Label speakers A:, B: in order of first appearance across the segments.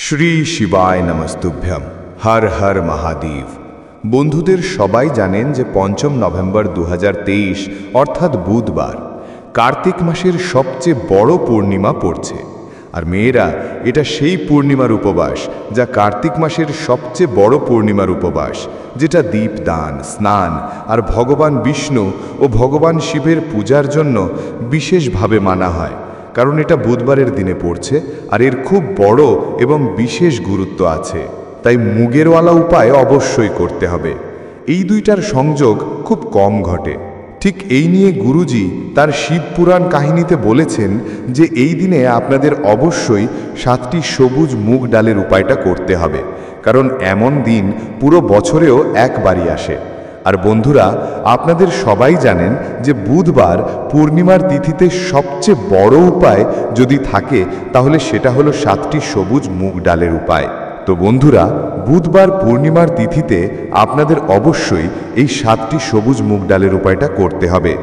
A: শ্রী শিবায় নমস্তুভ্যম। হর হর মহাদেব। বন্ধুদের সবাই জানেন যে ৫ম নভেম্বর ২০২৩ অর্থাৎ বুধবার কার্তিক মাসের সবচেয়ে বড় পূর্ণিমা পড়ছে। আর মেয়েরা, এটা সেই পূর্ণিমার উপবাস যা কার্তিক মাসের সবচেয়ে বড় পূর্ণিমার উপবাস, যেটা দীপদান, স্নান আর ভগবান বিষ্ণু ও ভগবান শিবের পূজার জন্য বিশেষভাবে মানা হয়। কারণ এটা বুধবারের দিনে পড়ছে আর এর খুব বড় এবং বিশেষ গুরুত্ব আছে। তাই মুগেরওয়ালা উপায় অবশ্যই করতে হবে। এই দুইটার সংযোগ খুব কম ঘটে। ঠিক এই নিয়ে গুরুজি তার শিব পুরাণ কাহিনীতে বলেছেন যে এই দিনে আপনাদের অবশ্যই 7টি সবুজ মুগ ডালের উপায়টা করতে হবে, কারণ এমন দিন পুরো বছরেও একবারই আসে। আর বন্ধুরা, আপনাদের সবাই জানেন যে বুধবার পূর্ণিমার তিথিতে সবচেয়ে বড় উপায় যদি থাকে তাহলে সেটা হলো 7টি সবুজ মুগ ডালের উপায়। তো বন্ধুরা, বুধবার পূর্ণিমার তিথিতে আপনাদের অবশ্যই এই 7টি সবুজ মুগ ডালের উপায়টা করতে হবে।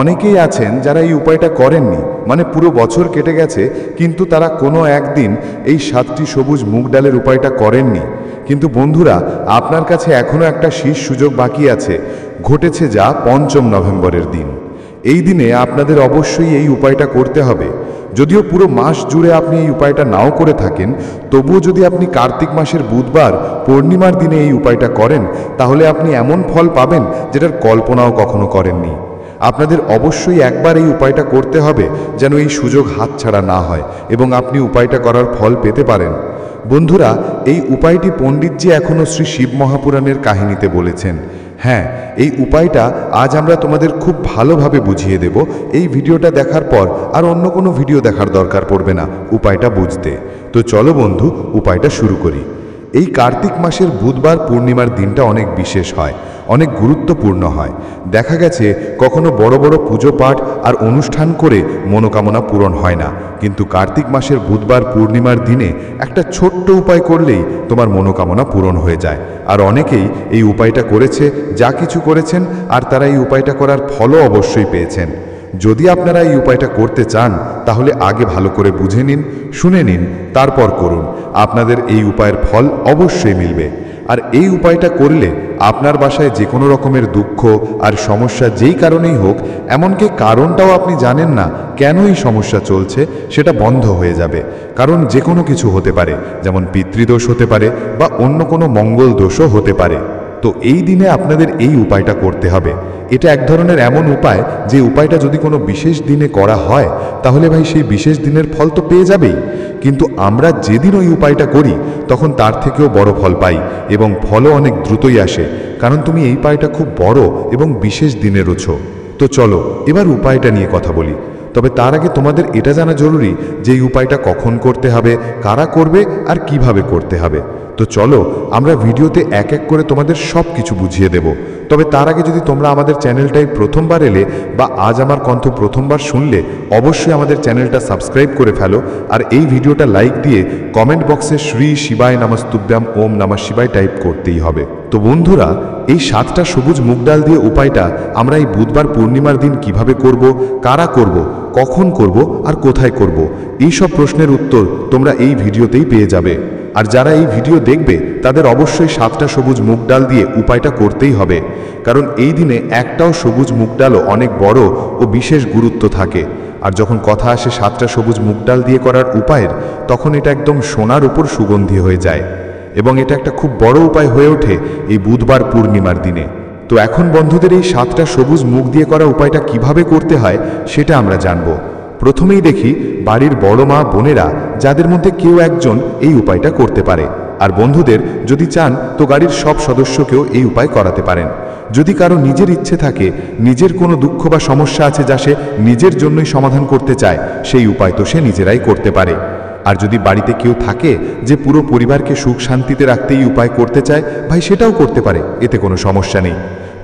A: অনেকেই আছেন যারা এই উপায়টা করেননি, মানে পুরো বছর কেটে গেছে কিন্তু তারা কোনো একদিন এই 7টি সবুজ মুগ ডালের উপায়টা করেননি। কিন্তু বন্ধুরা, আপনার কাছে এখনও একটা শেষ সুযোগ বাকি আছে। ঘটেছে যা ৫ম নভেম্বরের দিন। এই দিনে আপনাদের অবশ্যই এই উপায়টা করতে হবে। যদিও পুরো মাস জুড়ে আপনি এই উপায়টা নাও করে থাকেন, তবুও যদি আপনি কার্তিক মাসের বুধবার পূর্ণিমার দিনে এই উপায়টা করেন তাহলে আপনি এমন ফল পাবেন যেটার কল্পনাও কখনো করেননি। আপনাদের অবশ্যই একবার এই উপায়টা করতে হবে যেন এই সুযোগ হাতছাড়া না হয় এবং আপনি উপায়টা করার ফল পেতে পারেন। বন্ধুরা, এই উপায়টি পণ্ডিতজি এখনও শ্রী শিব মহাপুরাণের কাহিনীতে বলেছেন। হ্যাঁ, এই উপায়টা আজ আমরা তোমাদের খুব ভালোভাবে বুঝিয়ে দেব। এই ভিডিওটা দেখার পর আর অন্য কোনো ভিডিও দেখার দরকার পড়বে না উপায়টা বুঝতে। তো চলো বন্ধু, উপায়টা শুরু করি। এই কার্তিক মাসের বুধবার পূর্ণিমার দিনটা অনেক বিশেষ হয়, অনেক গুরুত্বপূর্ণ হয়। দেখা গেছে কখনো বড় বড় পুজো পাঠ আর অনুষ্ঠান করে মনোকামনা পূরণ হয় না, কিন্তু কার্তিক মাসের বুধবার পূর্ণিমার দিনে একটা ছোট্ট উপায় করলেই তোমার মনোকামনা পূরণ হয়ে যায়। আর অনেকেই এই উপায়টা করেছে, যা কিছু করেছেন, আর তারা এই উপায়টা করার ফলও অবশ্যই পেয়েছেন। যদি আপনারা এই উপায়টা করতে চান তাহলে আগে ভালো করে বুঝে নিন, শুনে নিন, তারপর করুন। আপনাদের এই উপায়ের ফল অবশ্যই মিলবে। আর এই উপায়টা করলে আপনার বাসায় যে কোনো রকমের দুঃখ আর সমস্যা যেই কারণেই হোক, এমনকি কারণটাও আপনি জানেন না কেন এই সমস্যা চলছে, সেটা বন্ধ হয়ে যাবে। কারণ যে কোনো কিছু হতে পারে, যেমন পিতৃদোষ হতে পারে বা অন্য কোনো মঙ্গল দোষও হতে পারে। তো এই দিনে আপনাদের এই উপায়টা করতে হবে। এটা এক ধরনের এমন উপায় যে উপায়টা যদি কোনো বিশেষ দিনে করা হয় তাহলে ভাই সেই বিশেষ দিনের ফল তো পেয়ে যাবেই, কিন্তু আমরা যেদিন ওই উপায়টা করি তখন তার থেকেও বড় ফল পাই এবং ফলও অনেক দ্রুতই আসে, কারণ তুমি এই উপায়টা খুব বড় এবং বিশেষ দিনে রোছো। তো চলো এবার উপায়টা নিয়ে কথা বলি। তবে তার আগে তোমাদের এটা জানা জরুরি যে এই উপায়টা কখন করতে হবে, কারা করবে আর কিভাবে করতে হবে। তো চলো আমরা ভিডিওতে এক এক করে তোমাদের সব কিছু বুঝিয়ে দেব। তবে তার আগে যদি তোমরা আমাদের চ্যানেলটায় প্রথমবার এলে বা আজ আমার কণ্ঠ প্রথমবার শুনলে, অবশ্যই আমাদের চ্যানেলটা সাবস্ক্রাইব করে ফেলো আর এই ভিডিওটা লাইক দিয়ে কমেন্ট বক্সে শ্রী শিবায় নমস্তুভ্যম ওম নমঃ শিবায় টাইপ করতেই হবে। তো বন্ধুরা, এই 7টা সবুজ মুগ ডাল দিয়ে উপায়টা আমরা এই বুধবার পূর্ণিমার দিন কিভাবে করব, কারা করব, কখন করব আর কোথায় করব, এই সব প্রশ্নের উত্তর তোমরা এই ভিডিওতেই পেয়ে যাবে। আর যারা এই ভিডিও দেখবে তাদের অবশ্যই 7টা সবুজ মুগ ডাল দিয়ে উপায়টা করতেই হবে, কারণ এই দিনে একটাও সবুজ মুগ ডালও অনেক বড় ও বিশেষ গুরুত্ব থাকে। আর যখন কথা আসে 7টা সবুজ মুগ ডাল দিয়ে করার উপায়ের, তখন এটা একদম সোনার উপর সুগন্ধি হয়ে যায় এবং এটা একটা খুব বড় উপায় হয়ে ওঠে এই বুধবার পূর্ণিমার দিনে। তো এখন বন্ধুদের এই 7টা সবুজ মুগ দিয়ে করা উপায়টা কিভাবে করতে হয় সেটা আমরা জানব। প্রথমেই দেখি বাড়ির বড় মা বোনেরা যাদের মধ্যে কেউ একজন এই উপায়টা করতে পারে। আর বন্ধুদের যদি চান তো গাড়ির সব সদস্যকেও এই উপায় করাতে পারেন। যদি কারো নিজের ইচ্ছে থাকে, নিজের কোনো দুঃখ বা সমস্যা আছে যা সে নিজের জন্যই সমাধান করতে চায়, সেই উপায় তো সে নিজেরাই করতে পারে। আর যদি বাড়িতে কেউ থাকে যে পুরো পরিবারকে সুখ শান্তিতে রাখতে এই উপায় করতে চায়, ভাই সেটাও করতে পারে, এতে কোনো সমস্যা নেই।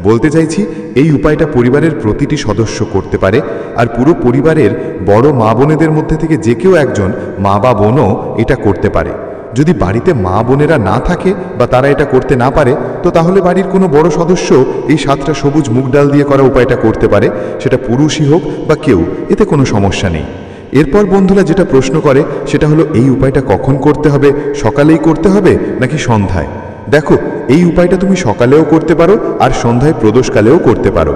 A: বলতে চাইছি এই উপায়টা পরিবারের প্রতিটি সদস্য করতে পারে। আর পুরো পরিবারের বড় মা বোনেদের মধ্যে থেকে যে কেউ একজন মা বা বোনও এটা করতে পারে। যদি বাড়িতে মা বোনেরা না থাকে বা তারা এটা করতে না পারে, তো তাহলে বাড়ির কোনো বড় সদস্য এই 7টা সবুজ মুগ ডাল দিয়ে করা উপায়টা করতে পারে, সেটা পুরুষই হোক বা কেউ, এতে কোনো সমস্যা নেই। এরপর বন্ধুরা যেটা প্রশ্ন করে সেটা হলো এই উপায়টা কখন করতে হবে, সকালেই করতে হবে নাকি সন্ধ্যায়? দেখো, এই উপায়টা তুমি সকালেও করতে পারো আর সন্ধ্যায় প্রদোষকালেও করতে পারো।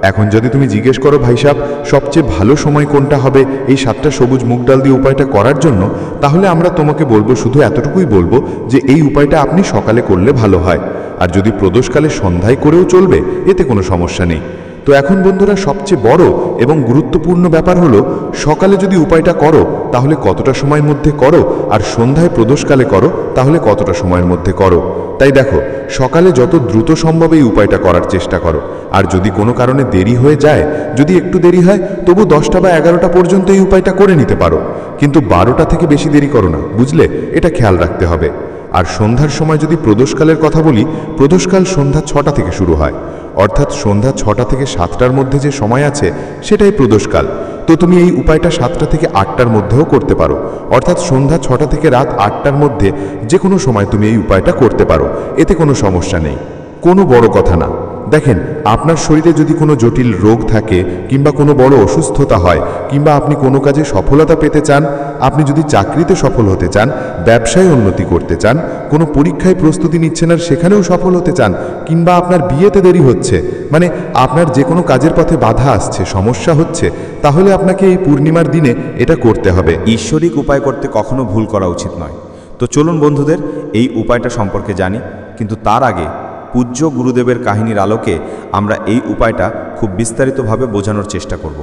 A: এখন যদি তুমি জিজ্ঞেস করো ভাই সাহেব সবচেয়ে ভালো সময় কোনটা হবে এই 7টা সবুজ মুগ ডাল দিয়ে উপায়টা করার জন্য, তাহলে আমরা তোমাকে বলবো, শুধু এতটুকুই বলবো যে এই উপায়টা আপনি সকালে করলে ভালো হয়, আর যদি প্রদোষকালে সন্ধ্যায় করেও চলবে, এতে কোনো সমস্যা নেই। তো এখন বন্ধুরা সবচেয়ে বড় এবং গুরুত্বপূর্ণ ব্যাপার হলো সকালে যদি উপায়টা করো তাহলে কতটা সময়ের মধ্যে করো, আর সন্ধ্যায় প্রদোষকালে করো তাহলে কতটা সময়ের মধ্যে করো। তাই দেখো, সকালে যত দ্রুত সম্ভব এই উপায়টা করার চেষ্টা করো, আর যদি কোনো কারণে দেরি হয়ে যায়, যদি একটু দেরি হয়, তবু 10টা বা 11টা পর্যন্ত এই উপায়টা করে নিতে পারো, কিন্তু 12টা থেকে বেশি দেরি করো না, বুঝলে? এটা খেয়াল রাখতে হবে। আর সন্ধ্যার সময় যদি প্রদোষকালের কথা বলি, প্রদোষকাল সন্ধ্যা 6টা থেকে শুরু হয়, অর্থাৎ সন্ধ্যা 6টা থেকে 7টার মধ্যে যে সময় আছে সেটাই প্রদোষকাল। তো তুমি এই উপায়টা 7টা থেকে 8টার মধ্যেও করতে পারো, অর্থাৎ সন্ধ্যা 6টা থেকে রাত 8টার মধ্যে যে কোনো সময় তুমি এই উপায়টা করতে পারো, এতে কোনো সমস্যা নেই, কোনো বড় কথা না। দেখেন, আপনার শরীরে যদি কোনো জটিল রোগ থাকে, কিংবা কোনো বড় অসুস্থতা হয়, কিংবা আপনি কোনো কাজে সফলতা পেতে চান, আপনি যদি চাকরিতে সফল হতে চান, ব্যবসায় উন্নতি করতে চান, কোনো পরীক্ষায় প্রস্তুতি নিচ্ছেন আর সেখানেও সফল হতে চান, কিংবা আপনার বিয়েতে দেরি হচ্ছে, মানে আপনার যে কোনো কাজের পথে বাধা আসছে, সমস্যা হচ্ছে, তাহলে আপনাকে এই পূর্ণিমার দিনে এটা করতে হবে।
B: ঈশ্বরিক উপায় করতে কখনো ভুল করা উচিত নয়। তো চলুন বন্ধুদের এই উপায়টা সম্পর্কে জানি, কিন্তু তার আগে পূজ্য গুরুদেবের কাহিনীর আলোকে আমরা এই উপায়টা খুব বিস্তারিতভাবে বোঝানোর চেষ্টা করব।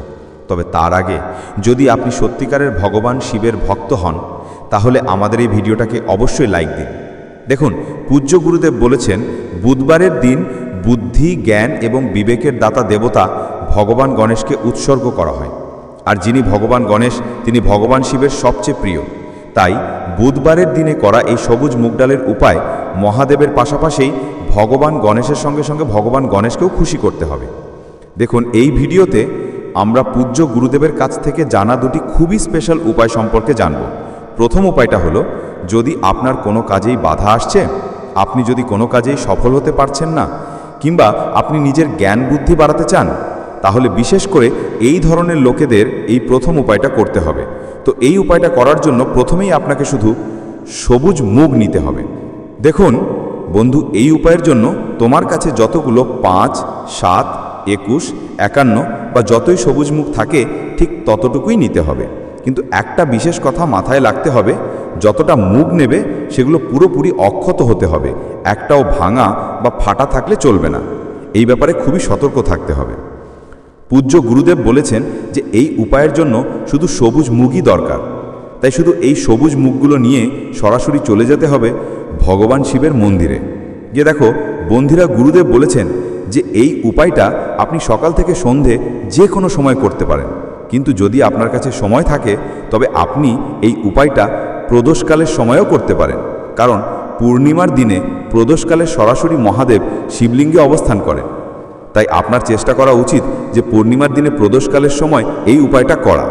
B: তবে তার আগে যদি আপনি সত্যিকারের ভগবান শিবের ভক্ত হন, তাহলে আমাদের এই ভিডিওটাকে অবশ্যই লাইক দিন। দেখুন, পূজ্য গুরুদেব বলেছেন বুধবারের দিন বুদ্ধি, জ্ঞান এবং বিবেকের দাতা দেবতা ভগবান গণেশকে উৎসর্গ করা হয়, আর যিনি ভগবান গণেশ তিনি ভগবান শিবের সবচেয়ে প্রিয়। তাই বুধবারের দিনে করা এই সবুজ মুগ ডালের উপায় মহাদেবের পাশাপাশি ভগবান গণেশের সঙ্গে সঙ্গে ভগবান গণেশকেও খুশি করতে হবে। দেখুন, এই ভিডিওতে আমরা পূজ্য গুরুদেবের কাছ থেকে জানা দুটি খুবই স্পেশাল উপায় সম্পর্কে জানব। প্রথম উপায়টা হলো, যদি আপনার কোনো কাজেই বাধা আসছে, আপনি যদি কোনো কাজেই সফল হতে পারছেন না, কিংবা আপনি নিজের জ্ঞান বুদ্ধি বাড়াতে চান, তাহলে বিশেষ করে এই ধরনের লোকেদের এই প্রথম উপায়টা করতে হবে। তো এই উপায়টা করার জন্য প্রথমেই আপনাকে শুধু সবুজ মুগ নিতে হবে। দেখুন বন্ধু, এই উপায়ের জন্য তোমার কাছে যতগুলো 5, 7, 21, 51 বা যতই সবুজ মুগ থাকে ঠিক ততটুকুই নিতে হবে। কিন্তু একটা বিশেষ কথা মাথায় রাখতে হবে, যতটা মুগ নেবে সেগুলো পুরোপুরি অক্ষত হতে হবে, একটাও ভাঙা বা ফাটা থাকলে চলবে না। এই ব্যাপারে খুবই সতর্ক থাকতে হবে। পূজ্য গুরুদেব বলেছেন যে এই উপায়ের জন্য শুধু সবুজ মুগই দরকার, তাই শুধু এই সবুজ মুগগুলো নিয়ে সরাসরি চলে যেতে হবে ভগবান শিবের মন্দিরে গিয়ে। দেখো বন্ধুরা, গুরুদেব বলেছেন যে এই উপায়টা আপনি সকাল থেকে সন্ধে যে কোনো সময় করতে পারেন, কিন্তু যদি আপনার কাছে সময় থাকে তবে আপনি এই উপায়টা প্রদোষকালের সময়ও করতে পারেন, কারণ পূর্ণিমার দিনে প্রদোষকালে সরাসরি মহাদেব শিবলিঙ্গে অবস্থান করেন। তাই আপনার চেষ্টা করা উচিত যে পূর্ণিমার দিনে প্রদোষকালের সময় এই উপায়টা করা।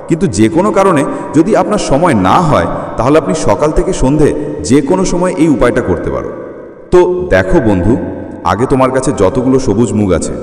B: কিন্তু যে কোনো কারণে যদি আপনার সময় না হয়, তাহলে আপনি সকাল থেকে সন্ধে যে কোনো সময় এই উপায়টা করতে পারো। তো দেখো বন্ধু, আগে তোমার কাছে যতগুলো সবুজ মুগ আছে,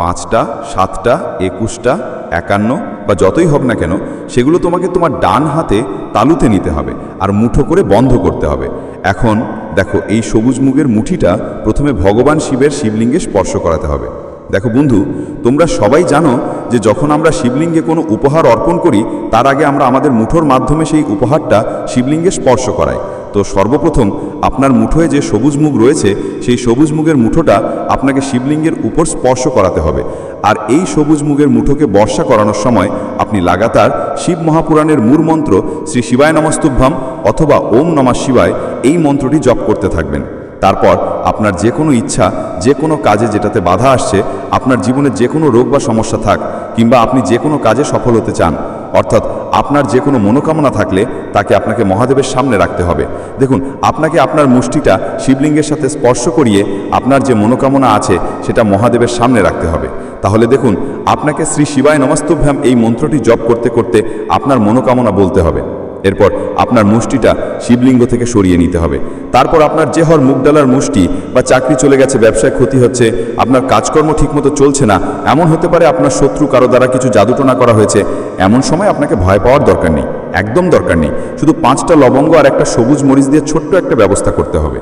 B: 5টা, 7টা, 21টা, 51 বা যতই হোক না কেন, সেগুলো তোমাকে তোমার ডান হাতে তালুতে নিতে হবে আর মুঠো করে বন্ধ করতে হবে। এখন দেখো, এই সবুজ মুগের মুঠিটা প্রথমে ভগবান শিবের শিবলিঙ্গে স্পর্শ করাতে হবে। দেখো বন্ধু, তোমরা সবাই জানো যে যখন আমরা শিবলিঙ্গে কোনো উপহার অর্পণ করি, তার আগে আমরা আমাদের মুঠোর মাধ্যমে সেই উপহারটা শিবলিঙ্গে স্পর্শ করাই। তো সর্বপ্রথম আপনার মুঠোয় যে সবুজ মুগ রয়েছে, সেই সবুজ মুগের মুঠোটা আপনাকে শিবলিঙ্গের উপর স্পর্শ করাতে হবে। আর এই সবুজ মুগের মুঠোকে বর্ষা করানোর সময় আপনি লাগাতার শিব মহাপুরাণের মূল মন্ত্র শ্রী শিবায় নমস্তুভ্যম অথবা ওম নমঃ শিবায় এই মন্ত্রটি জপ করতে থাকবেন। তারপর আপনার যে কোনো ইচ্ছা, যে কোনো কাজে যেটাতে বাধা আসছে, আপনার জীবনে যে কোনো রোগ বা সমস্যা থাক, কিংবা আপনি যে কোনো কাজে সফল হতে চান, অর্থাৎ আপনার যে কোনো মনোকামনা থাকলে তাকে আপনাকে মহাদেবের সামনে রাখতে হবে। দেখুন, আপনাকে আপনার মুষ্টিটা শিবলিঙ্গের সাথে স্পর্শ করিয়ে আপনার যে মনোকামনা আছে সেটা মহাদেবের সামনে রাখতে হবে। তাহলে দেখুন, আপনাকে শ্রী শিবায় নমস্তুভ্যম এই মন্ত্রটি জপ করতে করতে আপনার মনোকামনা বলতে হবে। এরপর আপনার মুষ্টিটা শিবলিঙ্গ থেকে সরিয়ে নিতে হবে। তারপর আপনার যে হর মুগ ডালার মুষ্টি বা চাকরি চলে গেছে, ব্যবসায় ক্ষতি হচ্ছে, আপনার কাজকর্ম ঠিকমতো চলছে না, এমন হতে পারে আপনার শত্রু কারো দ্বারা কিছু জাদুটোনা করা হয়েছে, এমন সময় আপনাকে ভয় পাওয়ার দরকার নেই, একদম দরকার নেই। শুধু 5টা লবঙ্গ আর একটা সবুজ মরিচ দিয়ে ছোট্ট একটা ব্যবস্থা করতে হবে।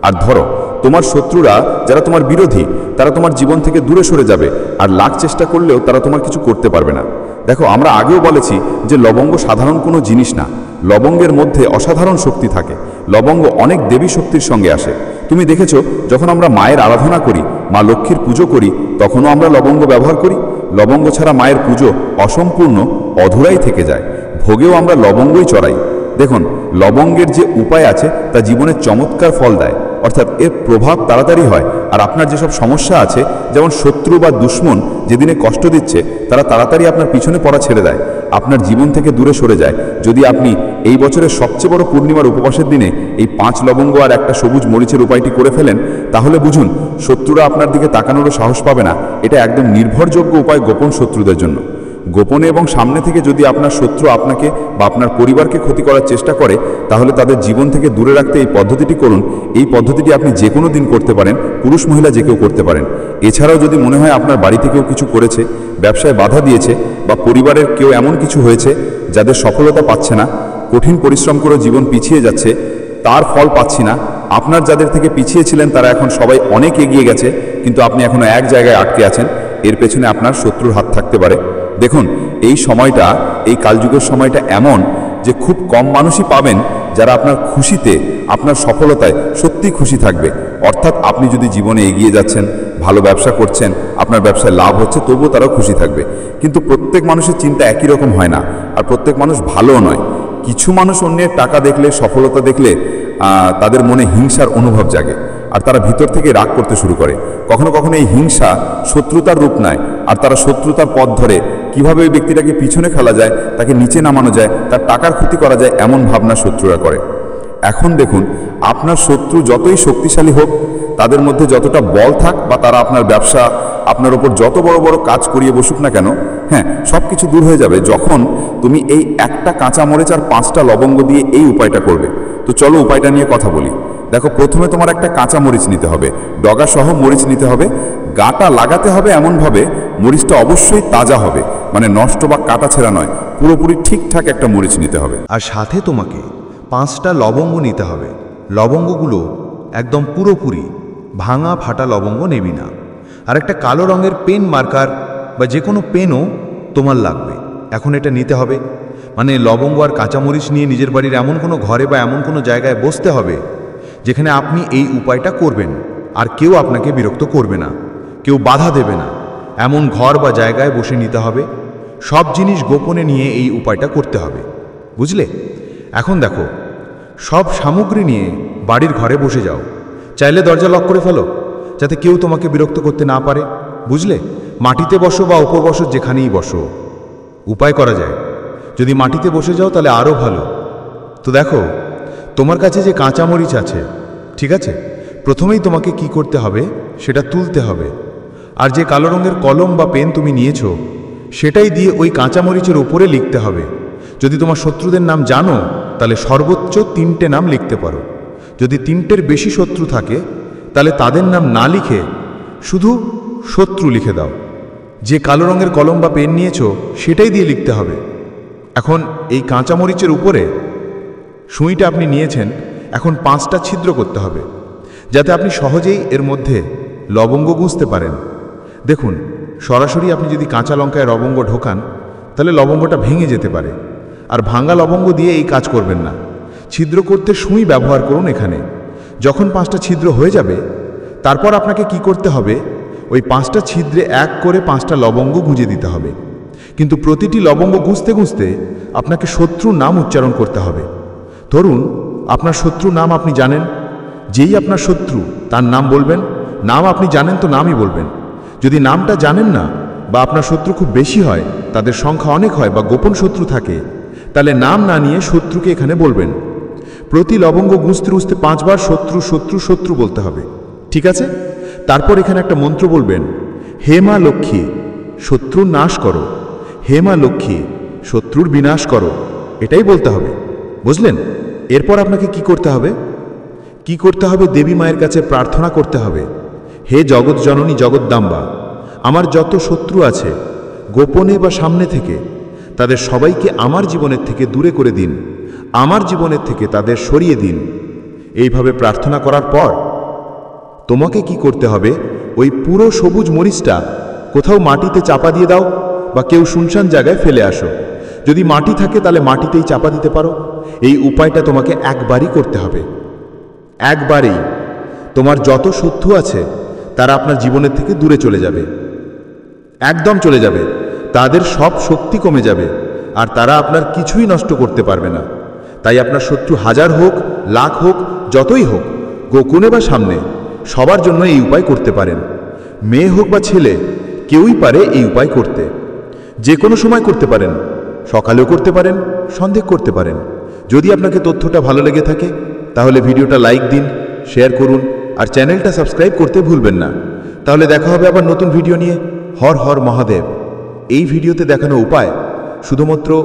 B: আর ধরো তোমার শত্রুরা যারা তোমার বিরোধী, তারা তোমার জীবন থেকে দূরে সরে যাবে, আর লাখ চেষ্টা করলেও তারা তোমার কিছু করতে পারবে না। দেখো, আমরা আগেও বলেছি যে লবঙ্গ সাধারণ কোনো জিনিস না, লবঙ্গের মধ্যে অসাধারণ শক্তি থাকে। লবঙ্গ অনেক দেবী শক্তির সঙ্গে আসে। তুমি দেখেছো, যখন আমরা মায়ের আরাধনা করি, মা লক্ষ্মীর পুজো করি, তখনও আমরা লবঙ্গ ব্যবহার করি। লবঙ্গ ছাড়া মায়ের পুজো অসম্পূর্ণ, অধুরাই থেকে যায়। ভোগেও আমরা লবঙ্গই চড়াই। দেখুন, লবঙ্গের যে উপায় আছে তা জীবনে চমৎকার ফল দেয়, অর্থাৎ এর প্রভাব তাড়াতাড়ি হয়। আর আপনার যেসব সমস্যা আছে, যেমন শত্রু বা দুশ্মন যেদিনে কষ্ট দিচ্ছে, তারা তাড়াতাড়ি আপনার পিছনে পড়া ছেড়ে দেয়, আপনার জীবন থেকে দূরে সরে যায়। যদি আপনি এই বছরের সবচেয়ে বড় পূর্ণিমার উপবাসের দিনে এই 5 লবঙ্গ আর একটা সবুজ মরিচের উপায়টি করে ফেলেন, তাহলে বুঝুন শত্রুরা আপনার দিকে তাকানোরও সাহস পাবে না। এটা একদম নির্ভরযোগ্য উপায় গোপন শত্রুদের জন্য। গোপনে এবং সামনে থেকে যদি আপনার শত্রু আপনাকে বা আপনার পরিবারকে ক্ষতি করার চেষ্টা করে, তাহলে তাদের জীবন থেকে দূরে রাখতে এই পদ্ধতিটি করুন। এই পদ্ধতিটি আপনি যে কোনো দিন করতে পারেন, পুরুষ মহিলা যে কেউ করতে পারেন। এছাড়াও যদি মনে হয় আপনার বাড়ি থেকেও কিছু করেছে, ব্যবসায় বাধা দিয়েছে, বা পরিবারের কেউ এমন কিছু হয়েছে যাদের সফলতা পাচ্ছে না, কঠিন পরিশ্রম করে জীবন পিছিয়ে যাচ্ছে, তার ফল পাচ্ছি না, আপনার যাদের থেকে পিছিয়ে ছিলেন তারা এখন সবাই অনেক এগিয়ে গেছে, কিন্তু আপনি এখনো এক জায়গায় আটকে আছেন, এর পেছনে আপনার শত্রুর হাত থাকতে পারে। দেখুন, এই সময়টা, এই কালযুগের সময়টা এমন যে খুব কম মানুষই পাবেন যারা আপনার খুশিতে, আপনার সফলতায় সত্যি খুশি থাকবে। অর্থাৎ আপনি যদি জীবনে এগিয়ে যাচ্ছেন, ভালো ব্যবসা করছেন, আপনার ব্যবসায় লাভ হচ্ছে, তবুও তারাও খুশি থাকবে। কিন্তু প্রত্যেক মানুষের চিন্তা একই রকম হয় না, আর প্রত্যেক মানুষ ভালোও নয়। কিছু মানুষ অন্যের টাকা দেখলে, সফলতা দেখলে তাদের মনে হিংসার অনুভব জাগে, আর তারা ভিতর থেকে রাগ করতে শুরু করে। কখনো কখনো এই হিংসা শত্রুতার রূপ নেয়, আর তারা শত্রুতার পথ ধরে কিভাবে ওই ব্যক্তিটাকে পিছনে ফেলা যায়, তাকে নিচে নামানো যায়, তার টাকার ক্ষতি করা যায়, এমন ভাবনা শত্রুরা করে। এখন দেখুন, আপনার শত্রু যতই শক্তিশালী হোক, তাদের মধ্যে যতটা বল থাক, বা তারা আপনার ব্যবসা, আপনার ওপর যত বড় বড় কাজ করিয়ে বসুক না কেন, হ্যাঁ, সব কিছু দূর হয়ে যাবে যখন তুমি এই একটা কাঁচা মরিচ আর 5টা লবঙ্গ দিয়ে এই উপায়টা করবে। তো চলো উপায়টা নিয়ে কথা বলি। দেখো, প্রথমে তোমার একটা কাঁচা মরিচ নিতে হবে, ডগা সহ মরিচ নিতে হবে। গাটা লাগাতে হবে এমনভাবে মরিচটা অবশ্যই তাজা হবে, মানে নষ্ট বা কাটা ছেঁড়া নয়, পুরোপুরি ঠিকঠাক একটা মরিচ নিতে হবে।
A: আর সাথে তোমাকে 5টা লবঙ্গ নিতে হবে। লবঙ্গগুলো একদম পুরোপুরি ভাঙা ফাটা লবঙ্গ নেবি না। আর একটা কালো রঙের পেন মার্কার বা যে কোনো পেনও তোমার লাগবে। এখন এটা নিতে হবে, মানে লবঙ্গ আর কাঁচামরিচ নিয়ে নিজের বাড়ির এমন কোনো ঘরে বা এমন কোনো জায়গায় বসতে হবে যেখানে আপনি এই উপায়টা করবেন, আর কেউ আপনাকে বিরক্ত করবে না, কেউ বাধা দেবে না। এমন ঘর বা জায়গায় বসে নিতে হবে। সব জিনিস গোপনে নিয়ে এই উপায়টা করতে হবে, বুঝলে? এখন দেখো, সব সামগ্রী নিয়ে বাড়ির ঘরে বসে যাও। চাইলে দরজা লক করে ফেলো, যাতে কেউ তোমাকে বিরক্ত করতে না পারে, বুঝলে? মাটিতে বসো বা উপর বসো, যেখানেই বসো। উপায় করা যায়, যদি মাটিতে বসে যাও তাহলে আরও ভালো। তো দেখো, তোমার কাছে যে কাঁচামরিচ আছে, ঠিক আছে, প্রথমেই তোমাকে কি করতে হবে সেটা তুলতে হবে। আর যে কালো রঙের কলম বা পেন তুমি নিয়েছো, সেটাই দিয়ে ওই কাঁচামরিচের উপরে লিখতে হবে। যদি তোমার শত্রুদের নাম জানো, তাহলে সর্বোচ্চ 3টে নাম লিখতে পারো। যদি 3টের বেশি শত্রু থাকে, তাহলে তাদের নাম না লিখে শুধু শত্রু লিখে দাও। যে কালো রঙের কলম বা পেন নিয়েছো, সেটাই দিয়ে লিখতে হবে। এখন এই কাঁচামরিচের উপরে সুঁইটা আপনি নিয়েছেন, এখন 5টা ছিদ্র করতে হবে, যাতে আপনি সহজেই এর মধ্যে লবঙ্গ গুঁজতে পারেন। দেখুন, সরাসরি আপনি যদি কাঁচা লঙ্কায় লবঙ্গ ঢোকান, তাহলে লবঙ্গটা ভেঙে যেতে পারে। আর ভাঙা লবঙ্গ দিয়ে এই কাজ করবেন না। ছিদ্র করতে সুঁই ব্যবহার করুন এখানে। যখন 5টা ছিদ্র হয়ে যাবে, তারপর আপনাকে কি করতে হবে, ওই 5টা ছিদ্রে এক করে 5টা লবঙ্গ গুঁজে দিতে হবে। কিন্তু প্রতিটি লবঙ্গ গুঁজতে গুঁজতে আপনাকে শত্রুর নাম উচ্চারণ করতে হবে। ধরুন, আপনার শত্রুর নাম আপনি জানেন, যেই আপনার শত্রু তার নাম বলবেন। নাম আপনি জানেন তো নামই বলবেন। যদি নামটা জানেন না, বা আপনার শত্রু খুব বেশি হয়, তাদের সংখ্যা অনেক হয়, বা গোপন শত্রু থাকে, তাহলে নাম না নিয়ে শত্রুকে এখানে বলবেন। প্রতি লবঙ্গ গুঁজতে গুঁজতে 5 বার শত্রু শত্রু শত্রু বলতে হবে, ঠিক আছে? তারপর এখানে একটা মন্ত্র বলবেন, হে মা লক্ষ্মী, শত্রুর নাশ করো। হে মা লক্ষ্মী, শত্রুর বিনাশ করো। এটাই বলতে হবে।
C: বুঝলেন? এরপর আপনাকে কি করতে হবে? কি করতে হবে? দেবী মায়ের কাছে প্রার্থনা করতে হবে, হে জগৎ জননী জগদ্দাম্বা, আমার যত শত্রু আছে গোপনে বা সামনে থেকে, তাদের সবাইকে আমার জীবনের থেকে দূরে করে দিন, আমার জীবনের থেকে তাদের সরিয়ে দিন। এইভাবে প্রার্থনা করার পর তোমাকে কি করতে হবে? ওই পুরো সবুজ মরিচটা কোথাও মাটিতে চাপা দিয়ে দাও বা কেউ শুনশান জায়গায় ফেলে আসো। যদি মাটি থাকে তাহলে মাটিতেই চাপা দিতে পারো। এই উপায়টা তোমাকে একবারই করতে হবে, একবারেই। তোমার যত শত্রু আছে তারা আপনার জীবনের থেকে দূরে চলে যাবে, একদম চলে যাবে। তাদের সব শক্তি কমে যাবে আর তারা আপনার কিছুই নষ্ট করতে পারবে না। তাই আপনার শত্রু হাজার হোক, লাখ হোক, যতই হোক, গোপনে বা সামনে, সবার জন্য এই উপায় করতে পারেন। মেয়ে হোক বা ছেলে, কেউই পারে এই উপায় করতে। যে কোনো সময় করতে পারেন, সকালেও করতে পারেন, সন্ধ্যে করতে পারেন। যদি আপনাকে তথ্যটা ভালো লেগে থাকে তাহলে ভিডিওটা লাইক দিন, শেয়ার করুন আর চ্যানেলটা সাবস্ক্রাইব করতে ভুলবেন না। তাহলে দেখা হবে আবার নতুন ভিডিও নিয়ে। হর হর মহাদেব। এই ভিডিওতে দেখানো উপায় শুধুমাত্র